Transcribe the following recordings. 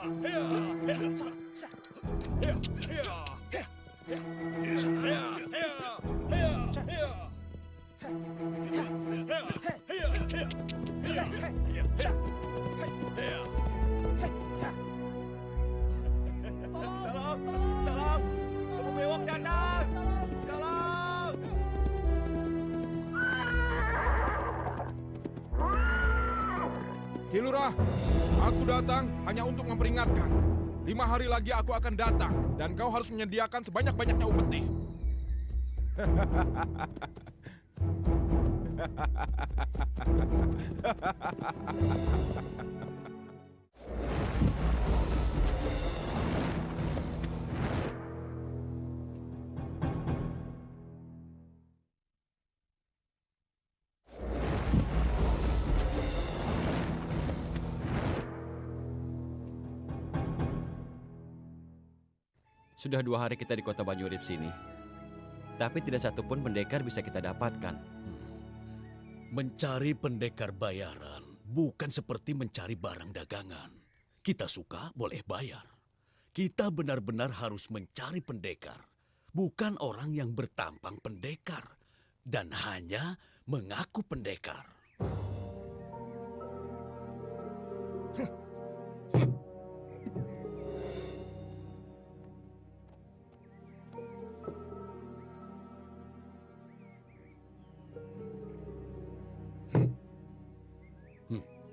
Tolong! Kamu bewok datang! Tolong! Ki Lurah, aku datang hanya untuk memperingatkan. 5 hari lagi aku akan datang, dan kau harus menyediakan sebanyak-banyaknya upeti. Sudah 2 hari kita di kota Banyurip sini, tapi tidak satupun pendekar bisa kita dapatkan. Mencari pendekar bayaran bukan seperti mencari barang dagangan. Kita suka boleh bayar. Kita benar-benar harus mencari pendekar, bukan orang yang bertampang pendekar dan hanya mengaku pendekar.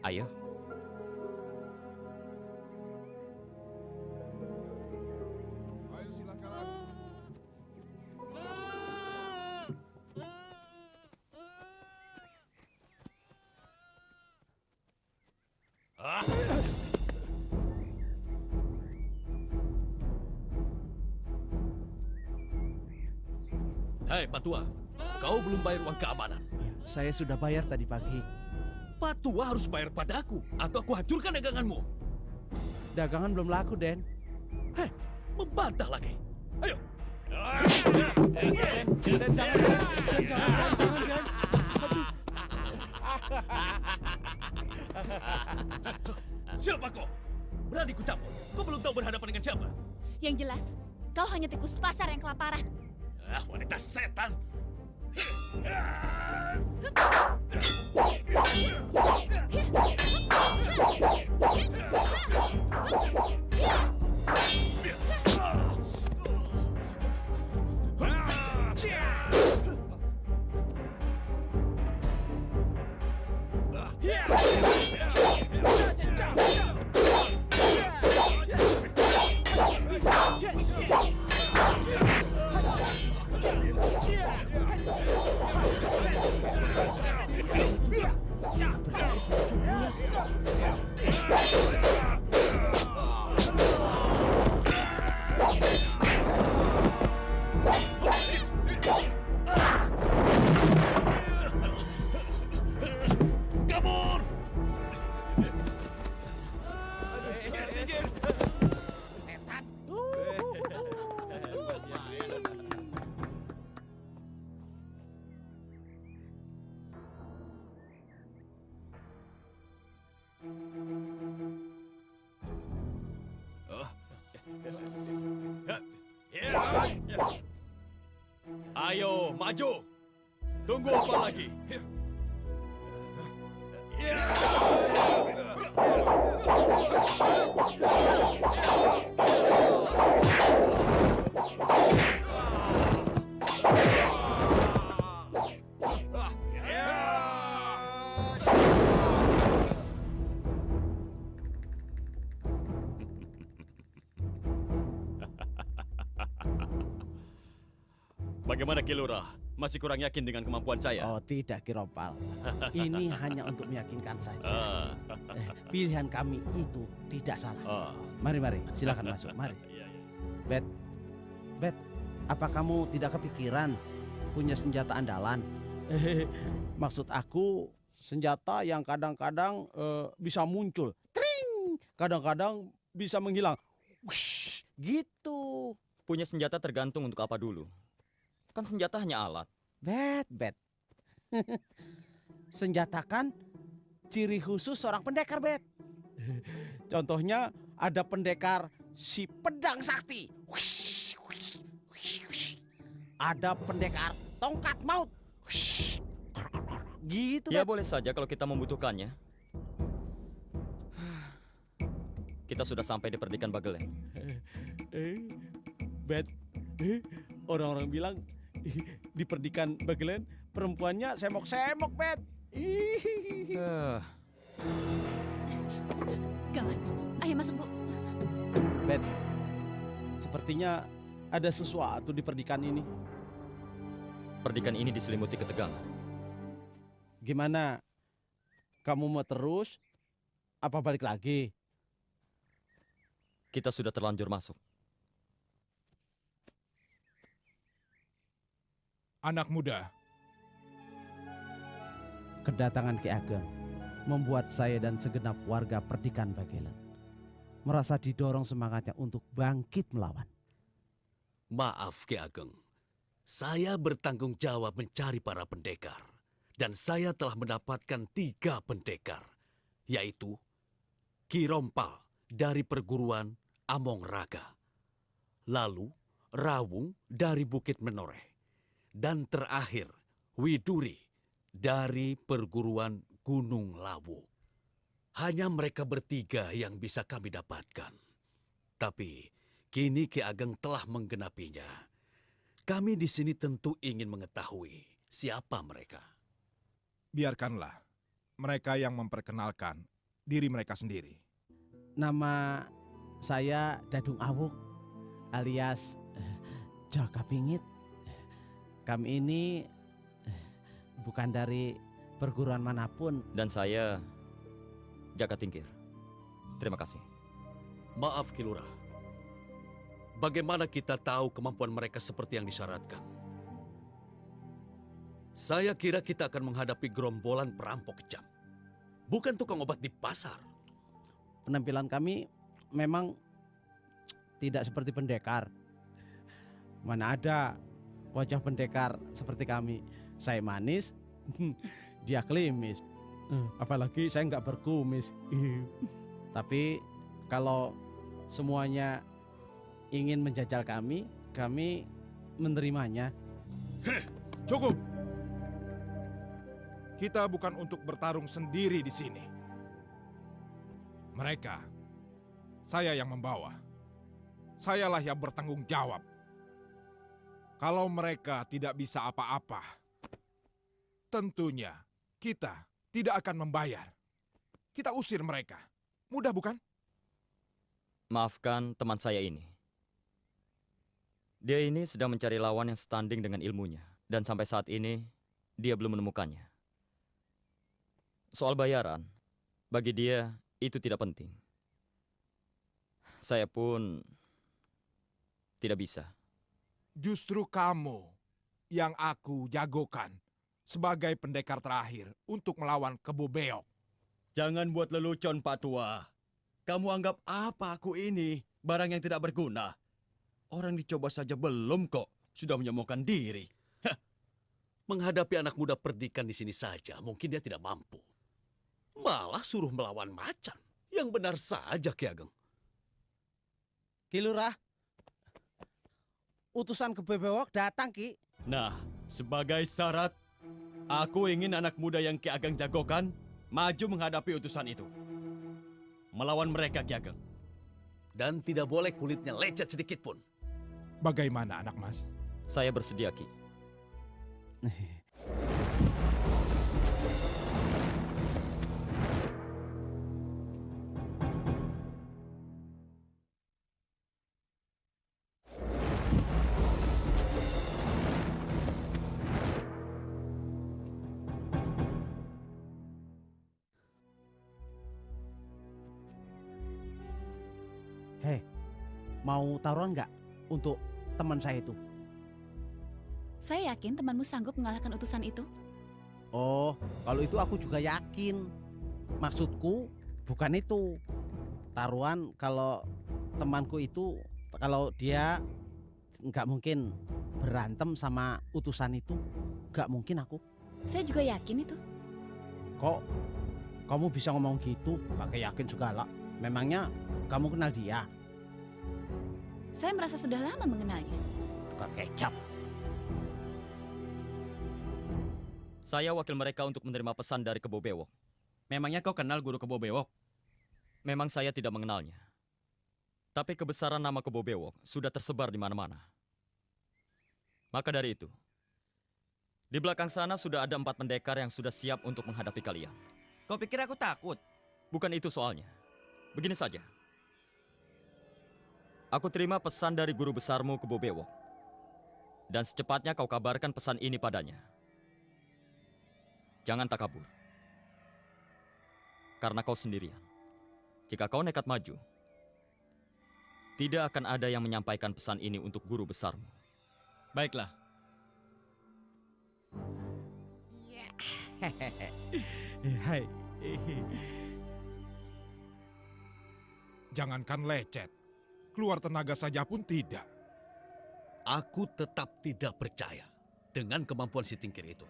Ayo. Ayo silakan. Hei Pak Tua, kau belum bayar uang keamanan. Saya sudah bayar tadi pagi. Pak Tua harus bayar padaku atau aku hancurkan daganganmu. Dagangan belum laku, Den. Hei, membantah lagi. Ayo. Den, jangan, Den. Jangan, Den. Aduh. Siapa kau? Berani ku campur. Kau belum tahu berhadapan dengan siapa? Yang jelas, kau hanya tikus pasar yang kelaparan. Wanita setan. Kabur! Setan! Ayo, maju. Tunggu apa lagi? Bagaimana Ki Lurah? Masih kurang yakin dengan kemampuan saya? Oh, tidak, Ki Rompal. Ini hanya untuk meyakinkan saja. Pilihan kami itu tidak salah. Mari, silakan masuk. Mari. Bet, apa kamu tidak kepikiran punya senjata andalan? Maksud aku senjata yang kadang-kadang bisa muncul, tring, kadang-kadang bisa menghilang. Wush, gitu. Punya senjata tergantung untuk apa dulu. Kan senjata hanya alat. Bet. Senjata kan ciri khusus seorang pendekar, Bet. Contohnya ada pendekar si pedang sakti. Ada pendekar tongkat maut. Gitu Ya Bet. boleh saja kalau kita membutuhkannya. Kita sudah sampai di perdikan Bagelen. Bet. Orang-orang bilang di perdikan Bagelen perempuannya semok-semok, Bet. Gawat. Ayo masuk, Bu. Bet. Sepertinya ada sesuatu di perdikan ini. Perdikan ini diselimuti ketegangan. Gimana? Kamu mau terus? Apa balik lagi? Kita sudah terlanjur masuk. Anak muda, Kedatangan Ki Ageng membuat saya dan segenap warga perdikan Bagelen merasa didorong semangatnya untuk bangkit melawan. Maaf Ki Ageng, saya bertanggung jawab mencari para pendekar. Dan saya telah mendapatkan 3 pendekar, yaitu Ki Rompal dari perguruan Among Raga, lalu Rawung dari Bukit Menoreh, dan terakhir Widuri dari perguruan Gunung Lawu. Hanya mereka bertiga yang bisa kami dapatkan. Tapi kini Ki Ageng telah menggenapinya. Kami di sini tentu ingin mengetahui siapa mereka. biarkanlah mereka yang memperkenalkan diri mereka sendiri. Nama saya Dadung Awuk alias Jaka Pingit. Kami ini bukan dari perguruan manapun. Dan saya Jaka Tingkir. Terima kasih. Maaf Ki Lurah, bagaimana kita tahu kemampuan mereka seperti yang disyaratkan? Saya kira kita akan menghadapi gerombolan perampok kejam, bukan tukang obat di pasar. Penampilan kami memang tidak seperti pendekar. Mana ada wajah pendekar seperti kami. Saya manis, dia klimis. Apalagi saya nggak berkumis. Tapi kalau semuanya ingin menjajal kami menerimanya. Cukup. Kita bukan untuk bertarung sendiri di sini. Mereka, saya yang membawa. Sayalah yang bertanggung jawab. Kalau mereka tidak bisa apa-apa, tentunya kita tidak akan membayar. Kita usir mereka. Mudah bukan? Maafkan teman saya ini. Dia ini sedang mencari lawan yang setanding dengan ilmunya. Dan sampai saat ini, dia belum menemukannya. Soal bayaran, bagi dia itu tidak penting. Saya pun tidak bisa. Justru kamu yang aku jagokan sebagai pendekar terakhir untuk melawan Kebo Beok. Jangan buat lelucon, Pak Tua. Kamu anggap apa aku ini? Barang yang tidak berguna. Orang dicoba saja belum kok, sudah menyombongkan diri. Menghadapi anak muda perdikan di sini saja, mungkin dia tidak mampu. Malah suruh melawan macan. Yang benar saja, Ki Ageng. Ki Lurah, utusan Kebo Beok datang, Ki. Nah, sebagai syarat, aku ingin anak muda yang Ki Ageng jagokan maju menghadapi utusan itu. Melawan mereka, Ki Ageng. Dan tidak boleh kulitnya lecet sedikit pun. Bagaimana anak mas? Saya bersedia, Ki. Hei, mau taruhan nggak untuk teman saya itu? Saya yakin temanmu sanggup mengalahkan utusan itu. Oh, kalau itu aku juga yakin. Maksudku bukan itu. Taruhan kalau temanku itu, kalau dia nggak mungkin berantem sama utusan itu. Nggak mungkin aku. Saya juga yakin itu. Kok kamu bisa ngomong gitu pakai yakin segala? Memangnya kamu kenal dia? Saya merasa sudah lama mengenalnya. Tukang kecap. Saya wakil mereka untuk menerima pesan dari Kebo Bewok. Memangnya kau kenal guru Kebo Bewok? Memang saya tidak mengenalnya. Tapi kebesaran nama Kebo Bewok sudah tersebar di mana-mana. Maka dari itu, di belakang sana sudah ada 4 pendekar yang sudah siap untuk menghadapi kalian. Kau pikir aku takut? Bukan itu soalnya. Begini saja. Aku terima pesan dari guru besarmu Kebo Bewok. Dan secepatnya kau kabarkan pesan ini padanya. Jangan takabur. Karena kau sendirian. Jika kau nekat maju, tidak akan ada yang menyampaikan pesan ini untuk guru besarmu. Baiklah. Hai. Jangankan lecet, keluar tenaga saja pun tidak. Aku tetap tidak percaya dengan kemampuan si Tingkir itu.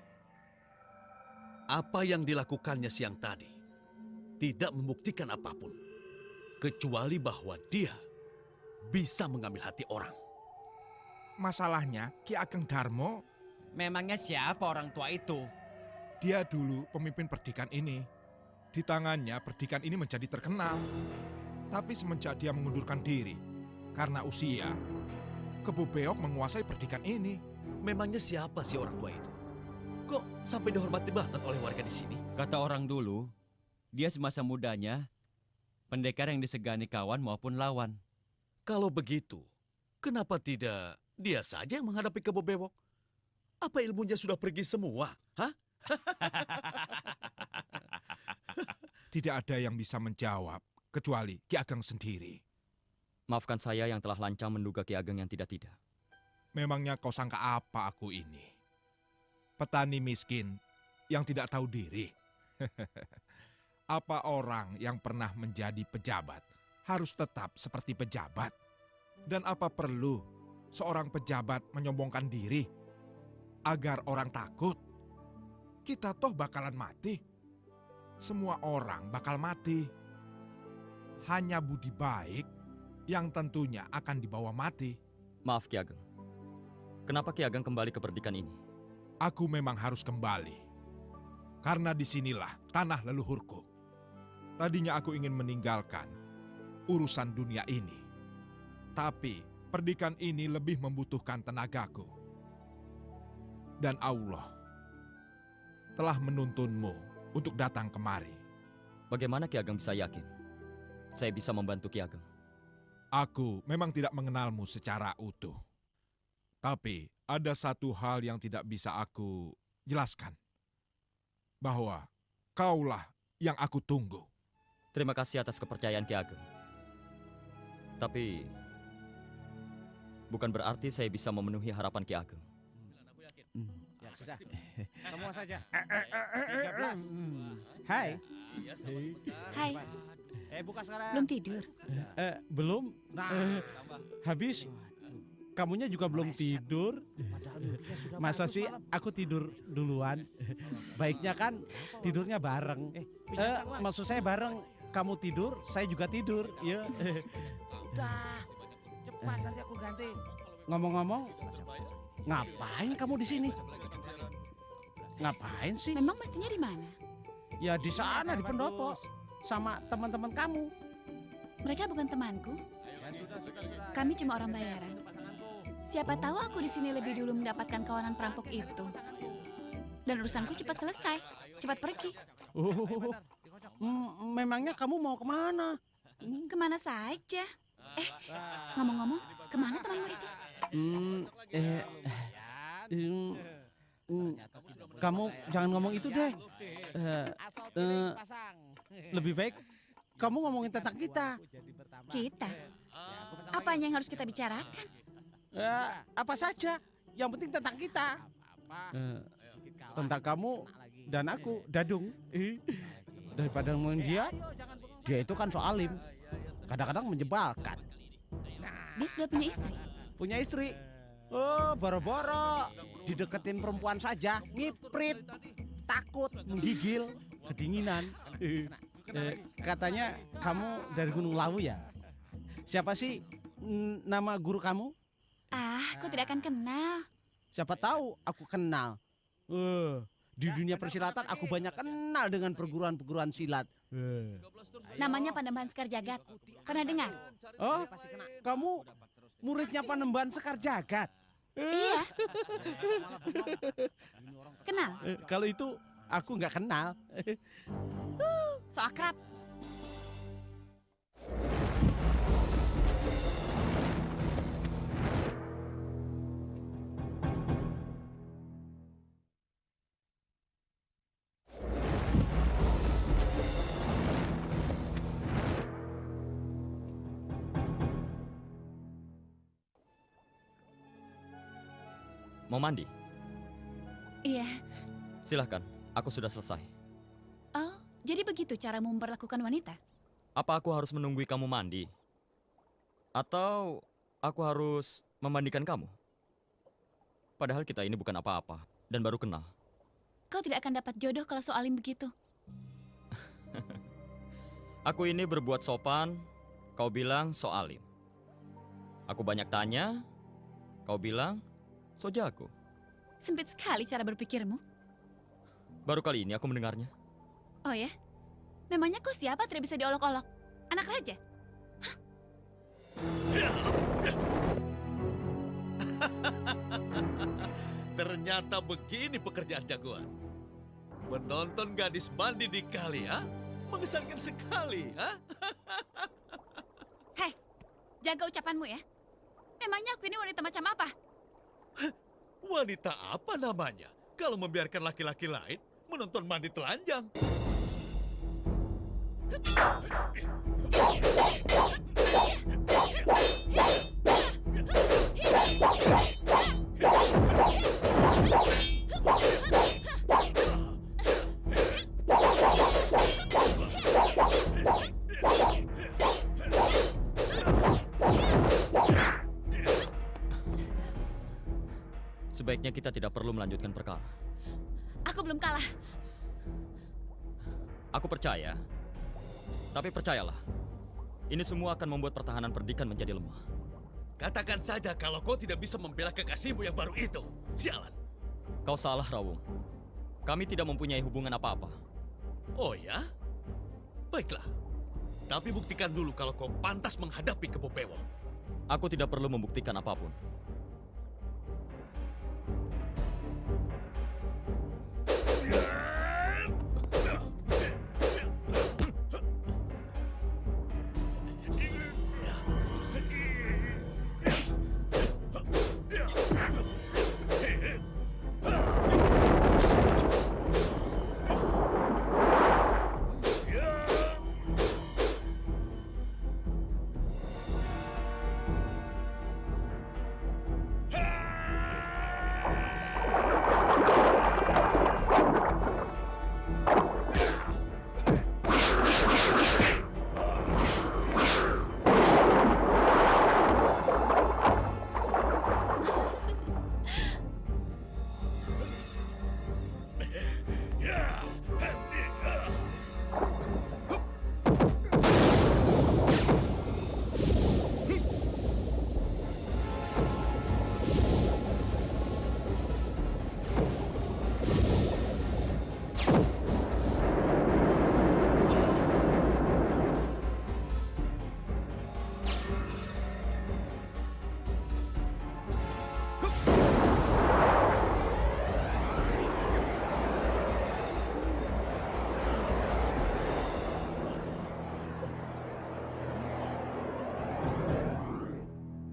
Apa yang dilakukannya siang tadi tidak membuktikan apapun, kecuali bahwa dia bisa mengambil hati orang. Masalahnya, Ki Ageng Darmo, Memangnya siapa orang tua itu? dia dulu pemimpin perdikan ini. Di tangannya perdikan ini menjadi terkenal. Tapi semenjak dia mengundurkan diri, karena usia, Kebo Bewok menguasai perdikan ini. Memangnya siapa sih orang tua itu? Kok sampai dihormati banget oleh warga di sini? Kata orang dulu, dia semasa mudanya pendekar yang disegani kawan maupun lawan. Kalau begitu, kenapa tidak dia saja yang menghadapi Kebo Bewok? Apa ilmunya sudah pergi semua? Hah? Tidak ada yang bisa menjawab, kecuali Ki Ageng sendiri. Maafkan saya yang telah lancang menduga Ki Ageng yang tidak-tidak. Memangnya kau sangka apa aku ini? Petani miskin yang tidak tahu diri. Apa orang yang pernah menjadi pejabat harus tetap seperti pejabat? Dan apa perlu seorang pejabat menyombongkan diri agar orang takut? Kita toh bakalan mati. Semua orang bakal mati. Hanya budi baik yang tentunya akan dibawa mati. Maaf Ki Ageng. Kenapa Ki Ageng kembali ke perdikan ini? Aku memang harus kembali. Karena disinilah tanah leluhurku. Tadinya aku ingin meninggalkan urusan dunia ini. Tapi perdikan ini lebih membutuhkan tenagaku. Dan Allah telah menuntunmu untuk datang kemari. Bagaimana Ki Ageng bisa yakin saya bisa membantu Ki Ageng? Aku memang tidak mengenalmu secara utuh. Tapi ada satu hal yang tidak bisa aku jelaskan. Bahwa kaulah yang aku tunggu. Terima kasih atas kepercayaan Ki Ageng. Tapi bukan berarti saya bisa memenuhi harapan Ki Ageng. Ya sudah. Semua saja. 13. Hai. Hai, Buka sekarang. belum tidur. Belum. Nah, habis. Kamunya juga belum tidur. Masa sih aku tidur duluan? Baiknya kan tidurnya bareng. Maksud saya bareng. Kamu tidur, saya juga tidur. Ya. Udah, cepat nanti aku ganti. Ngomong-ngomong, ngapain kamu di sini? Ngapain sih? Memang mestinya di mana? Ya di sana di pendopo sama teman-teman kamu. Mereka bukan temanku. Kami cuma orang bayaran. Siapa tahu aku di sini lebih dulu mendapatkan kawanan perampok itu. Dan urusanku cepat selesai, cepat pergi. Memangnya kamu mau kemana? Kemana saja? Ngomong-ngomong, kemana temanmu itu? Kamu jangan ngomong itu deh. Lebih baik kamu ngomongin tentang kita. Kita? Apanya yang harus kita bicarakan? Apa saja, yang penting tentang kita. Tentang kamu dan aku, Dadung. Daripada ngomongin dia itu kan soalim. Kadang-kadang menjebalkan. Dia sudah punya istri? Punya istri. Oh, boro-boro dideketin perempuan saja, ngiprit, takut, menggigil, kedinginan. Katanya kamu dari Gunung Lawu ya? Siapa sih nama guru kamu? Aku tidak akan kenal. Siapa tahu aku kenal. Di dunia persilatan aku banyak kenal dengan perguruan-perguruan silat. Namanya Panembahan Sekar Jagat. Pernah dengar? Oh, kamu muridnya Panembahan Sekar Jagat? Iya. Kenal? Kalau itu aku nggak kenal. So akrab. Mau mandi? Iya. Silahkan, aku sudah selesai. Oh, jadi begitu caramu memperlakukan wanita? Apa aku harus menunggui kamu mandi? Atau aku harus memandikan kamu? Padahal kita ini bukan apa-apa dan baru kenal. Kau tidak akan dapat jodoh kalau soalim begitu. Aku ini berbuat sopan, kau bilang soalim. Aku banyak tanya, kau bilang so jago. Sempit sekali cara berpikirmu. Baru kali ini aku mendengarnya. Oh ya? Memangnya kau siapa tidak bisa diolok-olok? Anak raja? Ternyata begini pekerjaan jagoan. Menonton gadis mandi di kali, ha? Mengesankan sekali, ha? Hei, jaga ucapanmu ya. Memangnya aku ini wanita macam apa? Wanita apa namanya? Kalau membiarkan laki-laki lain menonton mandi telanjang. Sebaiknya kita tidak perlu melanjutkan perkara. Aku belum kalah. Aku percaya. Tapi percayalah, ini semua akan membuat pertahanan perdikan menjadi lemah. Katakan saja kalau kau tidak bisa membela kekasihmu yang baru itu. Sialan. Kau salah, Rawung. Kami tidak mempunyai hubungan apa-apa. Oh ya? Baiklah. Tapi buktikan dulu kalau kau pantas menghadapi Kebo Bewok. Aku tidak perlu membuktikan apapun.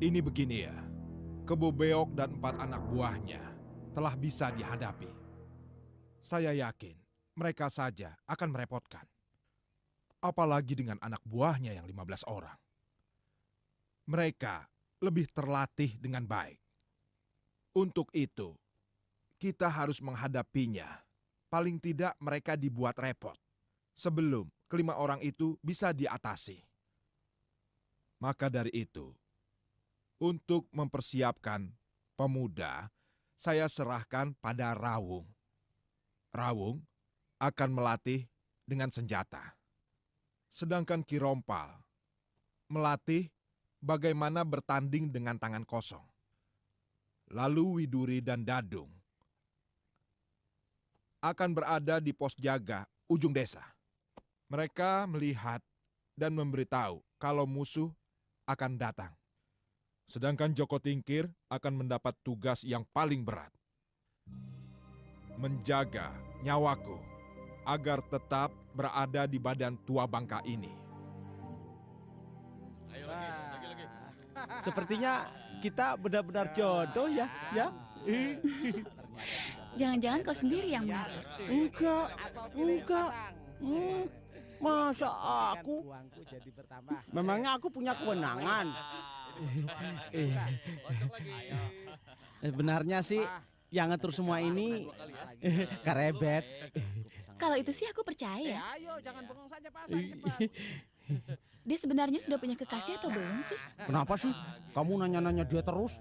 Ini begini ya, Kebo Beok dan 4 anak buahnya telah bisa dihadapi. Saya yakin mereka saja akan merepotkan. Apalagi dengan anak buahnya yang 15 orang. Mereka lebih terlatih dengan baik. Untuk itu, kita harus menghadapinya. Paling tidak mereka dibuat repot sebelum kelima orang itu bisa diatasi. Maka dari itu, untuk mempersiapkan pemuda, saya serahkan pada Rawung. Rawung akan melatih dengan senjata. Sedangkan Ki Rompal melatih bagaimana bertanding dengan tangan kosong. Lalu Widuri dan Dadung akan berada di pos jaga ujung desa. Mereka melihat dan memberitahu kalau musuh akan datang. Sedangkan Joko Tingkir akan mendapat tugas yang paling berat. Menjaga nyawaku agar tetap berada di badan tua bangka ini. Ayo lagi. Sepertinya kita benar-benar jodoh ya. Jangan-jangan kau sendiri yang mengatur. Enggak. Masa aku? Memangnya aku punya kewenangan? Benarnya sih yang ngatur semua ini Karebet. Kalau itu sih aku percaya. Ayo, jangan bengong saja pasang cepat. Dia sebenarnya sudah punya kekasih atau belum sih? Kenapa sih? Kamu nanya-nanya dia terus?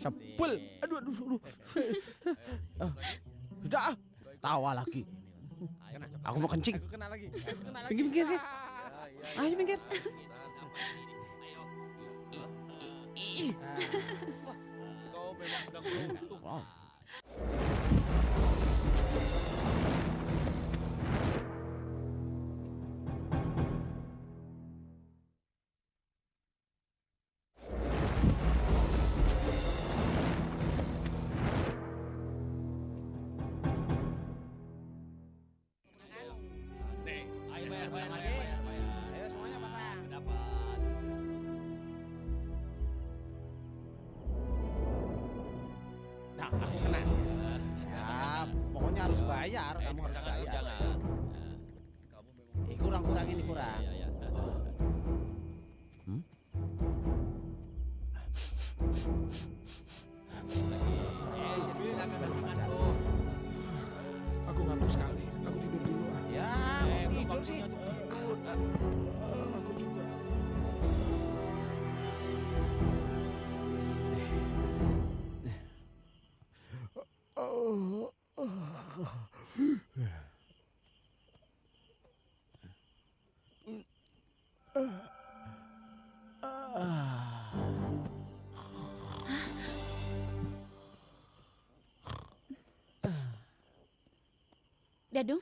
Sebel. Aduh. Sudah, tawa lagi. Aku mau kencing. Pinggir. Ayo pinggir. Kau memang sedang beruntung. Wow. Ayo semuanya pasang. Nah, aku kena. Siap. Pokoknya harus bayar. Kamu harus bayar. Kurang ini kurang. Aku ngantuk sekali. Aku tidur dulu. Ya, tidur sih. Aku juga. Dadung.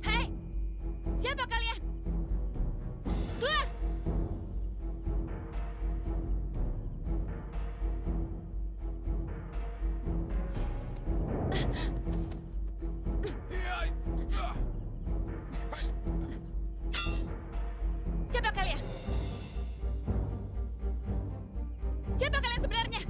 Hei, siapa kalian? Keluar! Siapa kalian? Siapa kalian sebenarnya?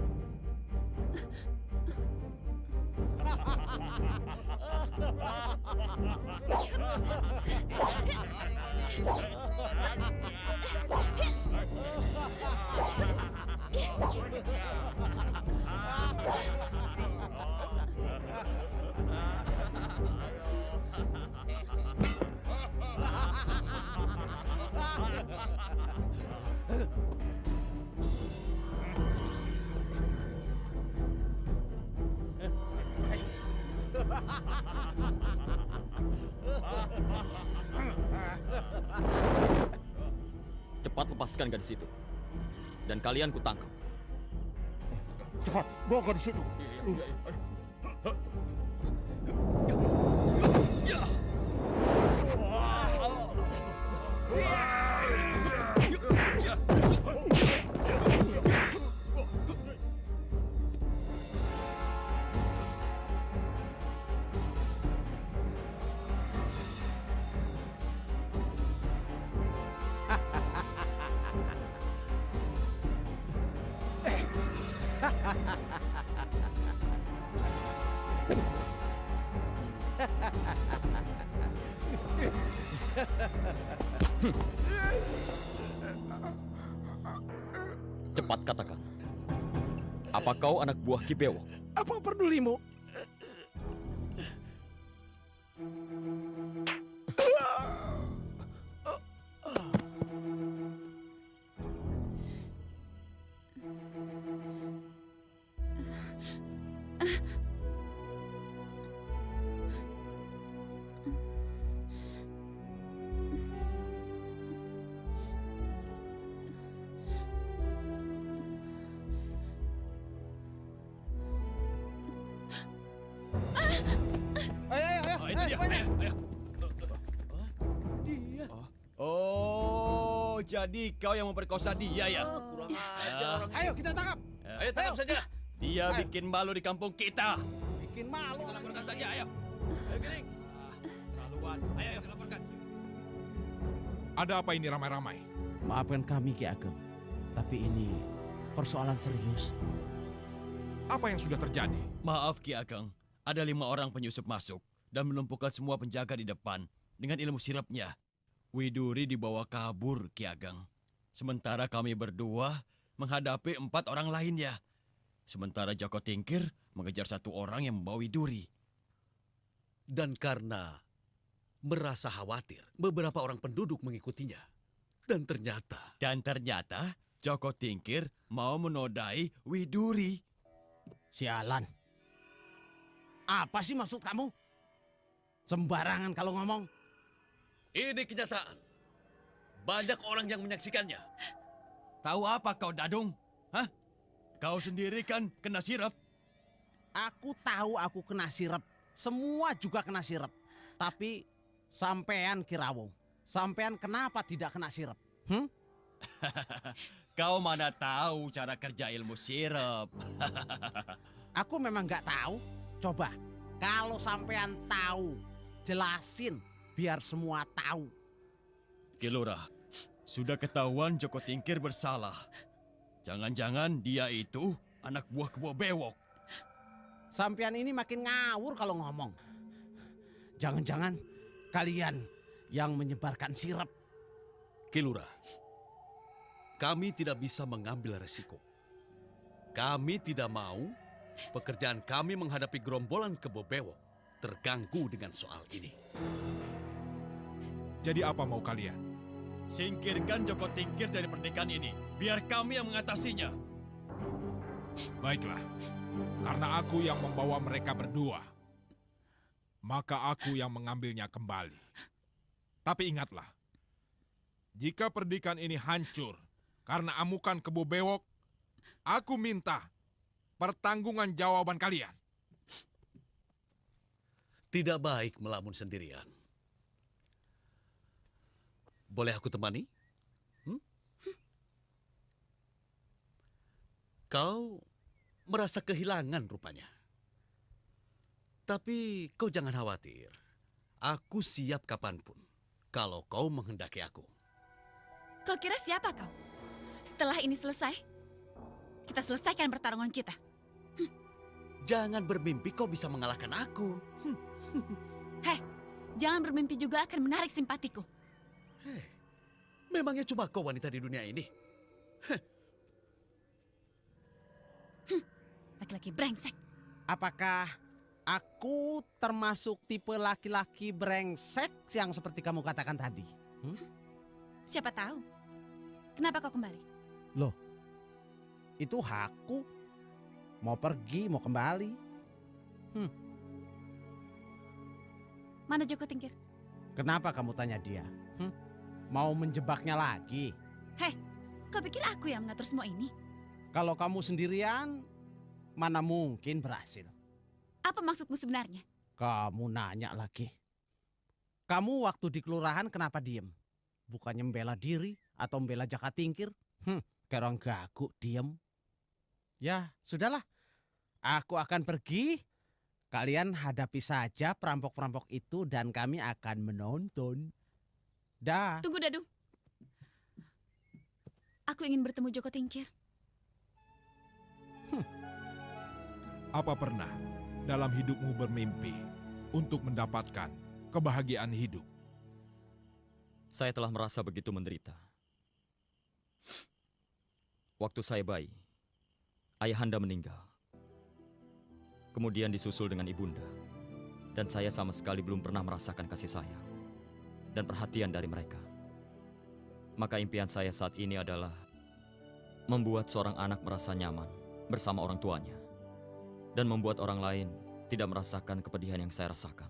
Cepat lepaskan gadis itu. Dan kalian kutangkap. Cepat, bawa ke situ. Cepat katakan. Apa kau anak buah Ki Bewok? Apa pedulimu? Oh, itu dia. semuanya. Ayo. Dia. Oh, jadi kau yang memperkosa dia ya? Kurang ajar orang Ayo kita tangkap. Ayo tangkap saja. Dia Ayo. bikin malu di kampung kita. Bikin malu Kita orang laporkan ini. saja, ayo. Ayo, Gering. Terlaluan. Ayo, kita laporkan. Ada apa ini ramai-ramai? Maafkan kami Ki Ageng, tapi ini persoalan serius. Apa yang sudah terjadi? Maaf Ki Ageng, ada 5 orang penyusup masuk dan melumpuhkan semua penjaga di depan dengan ilmu sirapnya. Widuri dibawa kabur Ki Ageng. Sementara kami berdua menghadapi 4 orang lainnya. Sementara Joko Tingkir mengejar 1 orang yang membawa Widuri. Dan karena merasa khawatir, beberapa orang penduduk mengikutinya. Dan ternyata Joko Tingkir mau menodai Widuri. Sialan. Apa sih maksud kamu? Sembarangan kalau ngomong. ini kenyataan. Banyak orang yang menyaksikannya. Tahu apa kau, Dadung? Hah? Kau sendiri kan kena sirap. Aku tahu aku kena sirep. Semua juga kena sirep. Tapi sampean Kirawung, sampean kenapa tidak kena sirep? Kau mana tahu cara kerja ilmu sirap. Aku memang nggak tahu. Coba, kalau sampean tahu, jelasin biar semua tahu. Ki Lurah, sudah ketahuan Joko Tingkir bersalah. Jangan-jangan dia itu anak buah Kebo Bewok. Sampean ini makin ngawur kalau ngomong. Jangan-jangan kalian yang menyebarkan sirep. Ki Lurah, kami tidak bisa mengambil resiko. Kami tidak mau pekerjaan kami menghadapi gerombolan Kebo Bewok terganggu dengan soal ini. Jadi apa mau kalian? Singkirkan Joko Tingkir dari pernikahan ini. Biar kami yang mengatasinya. Baiklah, karena aku yang membawa mereka berdua, maka aku yang mengambilnya kembali. Tapi ingatlah, jika pernikahan ini hancur karena amukan Kebo Bewok, aku minta pertanggungan jawaban kalian. Tidak baik melamun sendirian. Boleh aku temani? Kau merasa kehilangan rupanya. Tapi kau jangan khawatir. Aku siap kapanpun kalau kau menghendaki aku. Kau kira siapa kau? Setelah ini selesai, kita selesaikan pertarungan kita. Jangan bermimpi kau bisa mengalahkan aku. Heh, jangan bermimpi juga akan menarik simpatiku. Memangnya cuma kau wanita di dunia ini? Laki-laki brengsek. Apakah aku termasuk tipe laki-laki brengsek yang seperti kamu katakan tadi? Siapa tahu. Kenapa kau kembali? Itu hakku. Mau pergi, mau kembali. Mana Joko Tingkir? Kenapa kamu tanya dia? Mau menjebaknya lagi? Hei, kau pikir aku yang mengatur semua ini? Kalau kamu sendirian, mana mungkin berhasil? Apa maksudmu sebenarnya? Kamu nanya lagi. Kamu waktu di kelurahan kenapa diem? Bukannya membela diri atau membela Jaka Tingkir? Kayak orang gagu diem. Ya, sudahlah. Aku akan pergi. Kalian hadapi saja perampok-perampok itu dan kami akan menonton. Dah. Tunggu, Dadung. Aku ingin bertemu Joko Tingkir. Apa pernah dalam hidupmu bermimpi untuk mendapatkan kebahagiaan hidup? Saya telah merasa begitu menderita. Waktu saya bayi, ayahanda meninggal. Kemudian disusul dengan ibunda. Dan saya sama sekali belum pernah merasakan kasih sayang dan perhatian dari mereka. Maka impian saya saat ini adalah membuat seorang anak merasa nyaman bersama orang tuanya. dan membuat orang lain tidak merasakan kepedihan yang saya rasakan.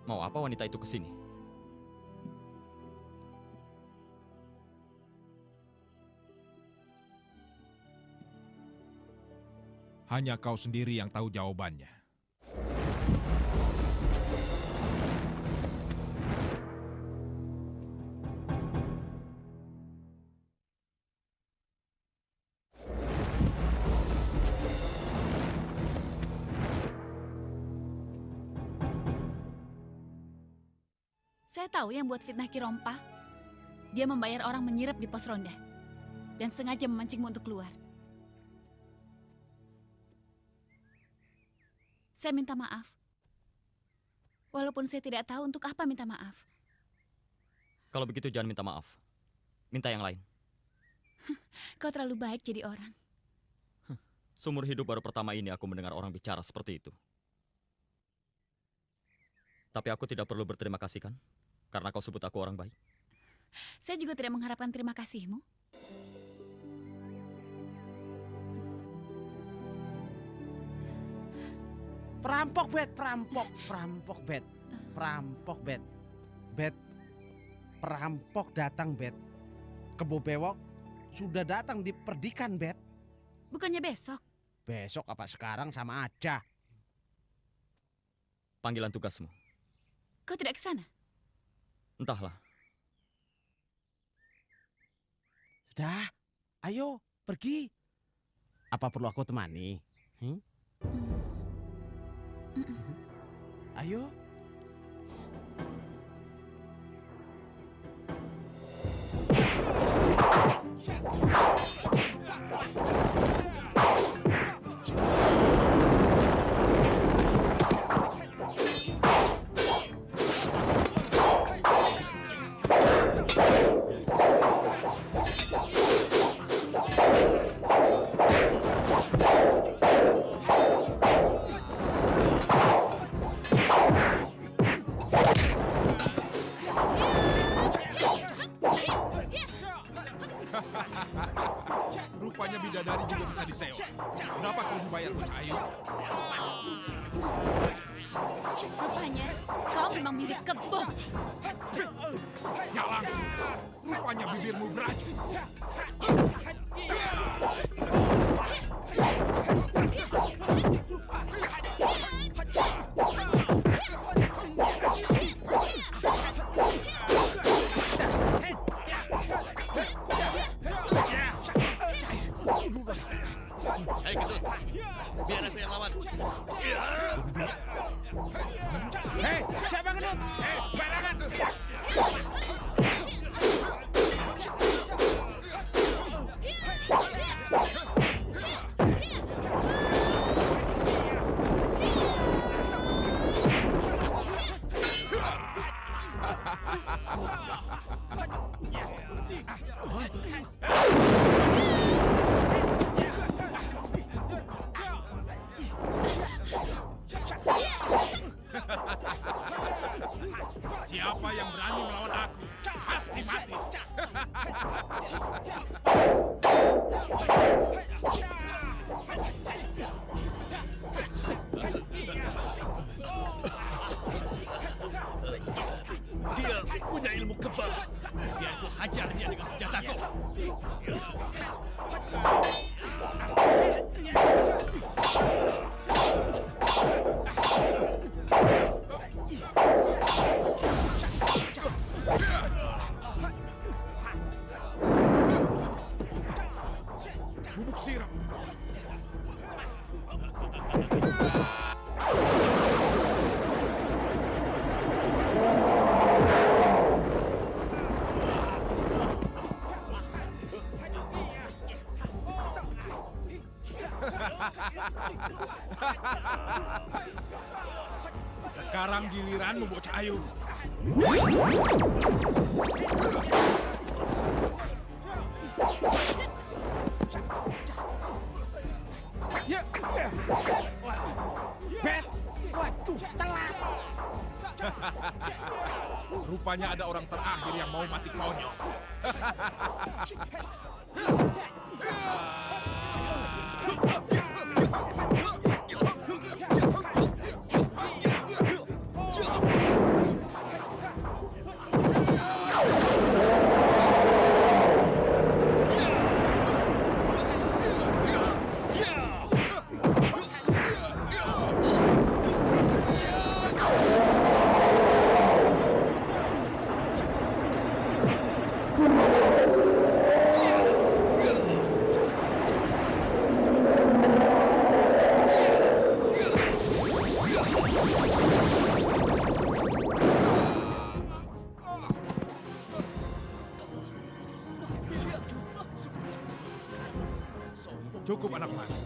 Mau apa wanita itu ke sini? Hanya kau sendiri yang tahu jawabannya. Saya tahu yang buat fitnah Kirompa. Dia membayar orang menyirap di pos ronda. Dan sengaja memancingmu untuk keluar. Saya minta maaf. Walaupun saya tidak tahu untuk apa minta maaf. Kalau begitu jangan minta maaf. Minta yang lain. Kau terlalu baik jadi orang. Seumur hidup baru pertama ini aku mendengar orang bicara seperti itu. Tapi aku tidak perlu berterima kasih kan? Karena kau sebut aku orang baik. Saya juga tidak mengharapkan terima kasihmu. Perampok, Bet, perampok, perampok, Bet. Perampok, Bet. Bet, perampok datang, Bet. Kebo Bewok sudah datang di perdikan, Bet. Bukannya besok? Besok apa sekarang sama aja. Panggilan tugasmu. Kau tidak ke sana? Entahlah. Sudah, ayo pergi. Apa perlu aku temani? Ayo. Rupanya bidadari juga bisa disewa. Berapa kau dibayar, Bocah Ayu? Rupanya kau memang mirip kebo. Jalan. Rupanya bibirmu beracun. Hei gendut, biar aku yang lawan. Hei, siapa gendut? Hei, barengan. Siapa yang berani melawan aku, pasti mati. Dia punya ilmu kebal. Biar ku hajar dia dengan senjataku. Bubuk sirap. Sekarang giliranmu, Bocah Ayu. Bet, waduh, telat. Rupanya ada orang terakhir yang mau mati konyol. Cukup anak mas.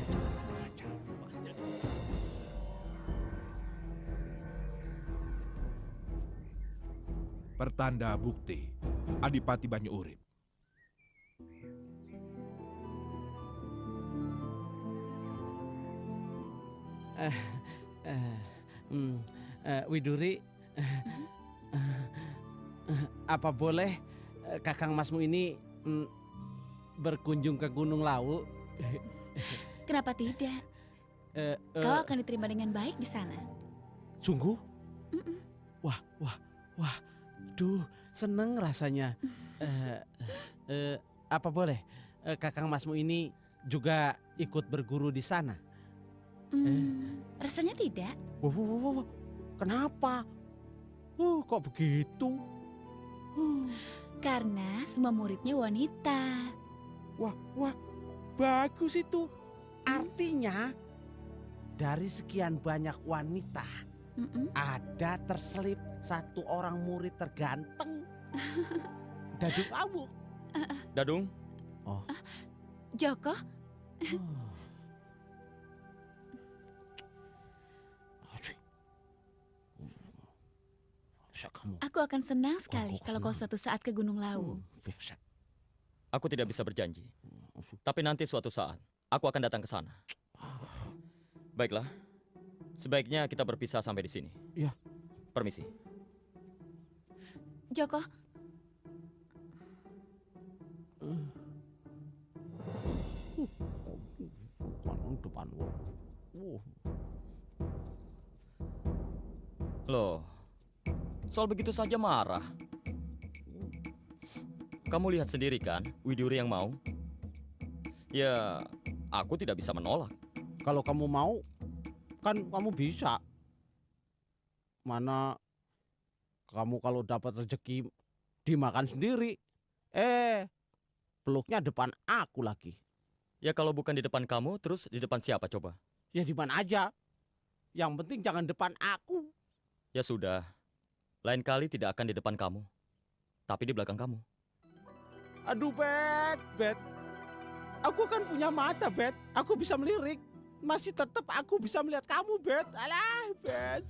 Pertanda bukti Adipati Banyu Urip. Widuri, apa boleh Kakang Masmu ini berkunjung ke Gunung Lawu? Kenapa tidak? Kau akan diterima dengan baik di sana. Sungguh? Wah, duh, seneng rasanya. Apa boleh Kakang Masmu ini juga ikut berguru di sana? Rasanya tidak. Wah, kenapa? Kok begitu? Karena semua muridnya wanita. Wah, bagus itu. Artinya dari sekian banyak wanita ada terselip satu orang murid terganteng. Dadung kamu. Dadung, Joko, aku akan senang sekali kalau kau suatu saat ke Gunung Lawu. aku tidak bisa berjanji. Tapi nanti suatu saat, aku akan datang ke sana. Baiklah, sebaiknya kita berpisah sampai di sini. Ya. Permisi. Joko, Depan. Loh, soal begitu saja marah. Kamu lihat sendiri kan, Widuri yang mau. Ya, aku tidak bisa menolak. Kalau kamu mau, kan kamu bisa. Mana kamu kalau dapat rezeki dimakan sendiri. Peluknya depan aku lagi. Ya kalau bukan di depan kamu, terus di depan siapa coba? Ya di mana aja. Yang penting jangan depan aku. Ya sudah, lain kali tidak akan di depan kamu, tapi di belakang kamu. Aduh, Bet. Aku kan punya mata, Bet. Aku bisa melirik. Masih tetap aku bisa melihat kamu, Bet. Alah, Bet.